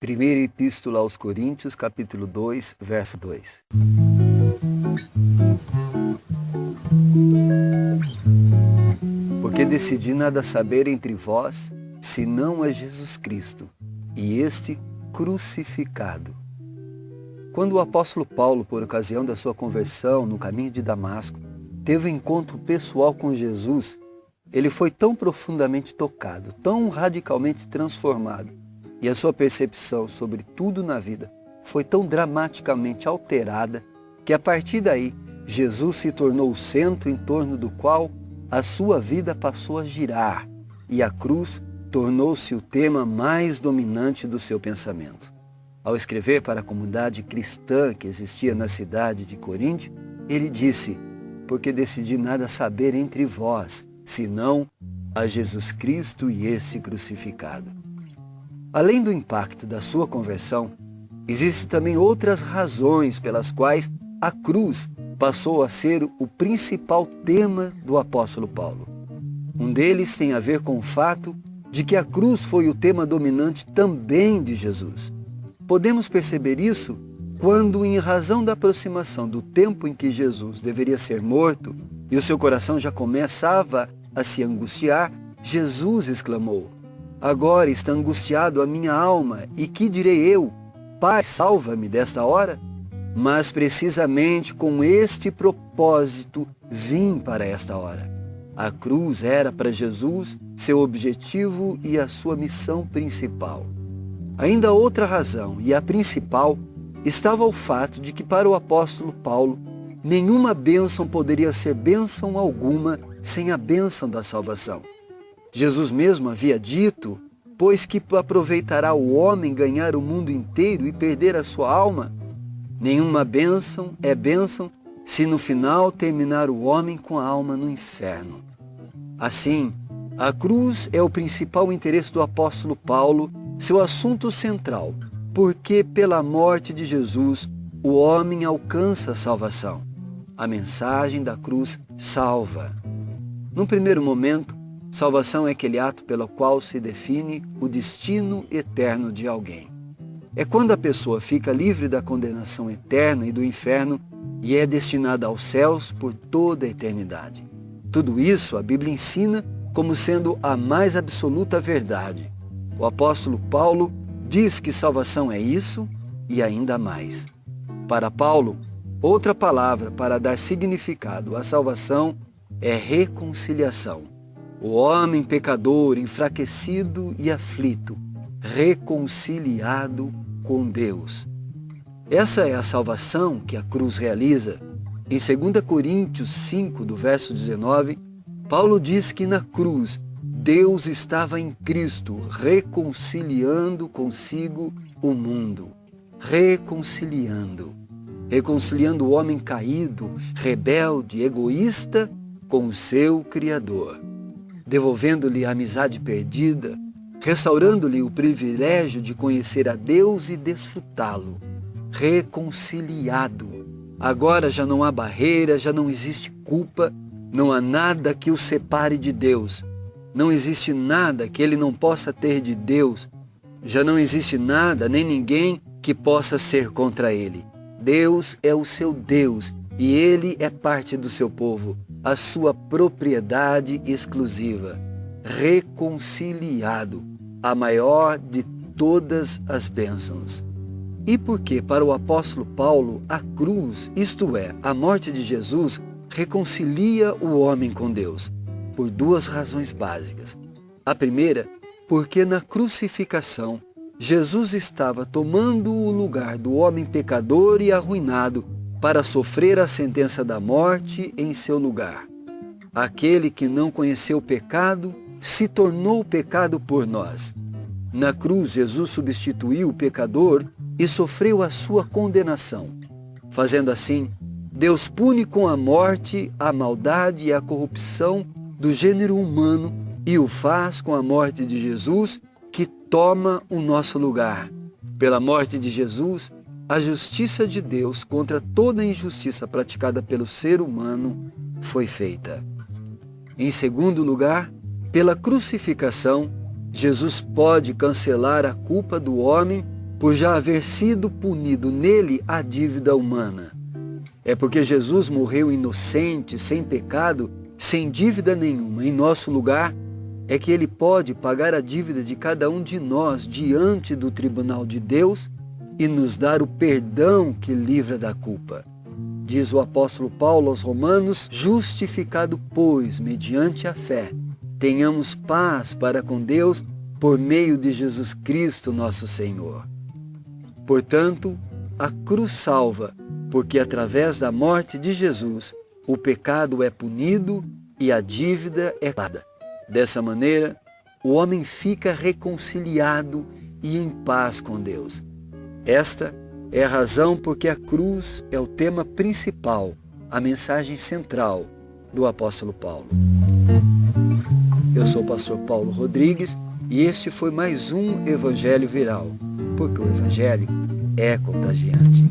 Primeira Epístola aos Coríntios, capítulo 2, verso 2. Porque decidi nada saber entre vós, senão a Jesus Cristo, e este crucificado. Quando o apóstolo Paulo, por ocasião da sua conversão no caminho de Damasco, teve um encontro pessoal com Jesus, ele foi tão profundamente tocado, tão radicalmente transformado, e a sua percepção sobre tudo na vida foi tão dramaticamente alterada que a partir daí Jesus se tornou o centro em torno do qual a sua vida passou a girar e a cruz tornou-se o tema mais dominante do seu pensamento. Ao escrever para a comunidade cristã que existia na cidade de Corinto, ele disse: porque decidi nada saber entre vós, senão a Jesus Cristo e esse crucificado. Além do impacto da sua conversão, existem também outras razões pelas quais a cruz passou a ser o principal tema do apóstolo Paulo. Um deles tem a ver com o fato de que a cruz foi o tema dominante também de Jesus. Podemos perceber isso quando, em razão da aproximação do tempo em que Jesus deveria ser morto e o seu coração já começava a se angustiar, Jesus exclamou: agora está angustiado a minha alma, e que direi eu? Pai, salva-me desta hora? Mas precisamente com este propósito vim para esta hora. A cruz era para Jesus seu objetivo e a sua missão principal. Ainda outra razão, e a principal, estava o fato de que para o apóstolo Paulo, nenhuma bênção poderia ser bênção alguma sem a bênção da salvação. Jesus mesmo havia dito: pois que aproveitará o homem ganhar o mundo inteiro e perder a sua alma? Nenhuma bênção é bênção se no final terminar o homem com a alma no inferno. Assim, a cruz é o principal interesse do apóstolo Paulo, seu assunto central, porque pela morte de Jesus o homem alcança a salvação. A mensagem da cruz salva. Num primeiro momento, salvação é aquele ato pelo qual se define o destino eterno de alguém. É quando a pessoa fica livre da condenação eterna e do inferno e é destinada aos céus por toda a eternidade. Tudo isso a Bíblia ensina como sendo a mais absoluta verdade. O apóstolo Paulo diz que salvação é isso e ainda mais. Para Paulo, outra palavra para dar significado à salvação é reconciliação. O homem pecador, enfraquecido e aflito, reconciliado com Deus. Essa é a salvação que a cruz realiza. Em 2 Coríntios 5, do verso 19, Paulo diz que na cruz Deus estava em Cristo reconciliando consigo o mundo. Reconciliando o homem caído, rebelde, egoísta com o seu Criador, devolvendo-lhe a amizade perdida, restaurando-lhe o privilégio de conhecer a Deus e desfrutá-lo. Reconciliado. Agora já não há barreira, já não existe culpa, não há nada que o separe de Deus. Não existe nada que ele não possa ter de Deus. Já não existe nada, nem ninguém que possa ser contra ele. Deus é o seu Deus e ele é parte do seu povo, a sua propriedade exclusiva. Reconciliado, a maior de todas as bênçãos. E porque para o apóstolo Paulo a cruz, isto é, a morte de Jesus, reconcilia o homem com Deus? Por duas razões básicas. A primeira, porque na crucificação, Jesus estava tomando o lugar do homem pecador e arruinado para sofrer a sentença da morte em seu lugar. Aquele que não conheceu o pecado se tornou pecado por nós. Na cruz, Jesus substituiu o pecador e sofreu a sua condenação. Fazendo assim, Deus pune com a morte a maldade e a corrupção do gênero humano e o faz com a morte de Jesus, que toma o nosso lugar. Pela morte de Jesus, a justiça de Deus contra toda a injustiça praticada pelo ser humano foi feita. Em segundo lugar, pela crucificação, Jesus pode cancelar a culpa do homem por já haver sido punido nele a dívida humana. É porque Jesus morreu inocente, sem pecado, sem dívida nenhuma, em nosso lugar, é que ele pode pagar a dívida de cada um de nós diante do tribunal de Deus e nos dar o perdão que livra da culpa. Diz o apóstolo Paulo aos Romanos: justificado, pois, mediante a fé, tenhamos paz para com Deus por meio de Jesus Cristo, nosso Senhor. Portanto, a cruz salva, porque através da morte de Jesus, o pecado é punido e a dívida é paga. Dessa maneira, o homem fica reconciliado e em paz com Deus. Esta é a razão porque a cruz é o tema principal, a mensagem central do apóstolo Paulo. Eu sou o pastor Paulo Rodrigues e este foi mais um Evangelho Viral, porque o Evangelho é contagiante.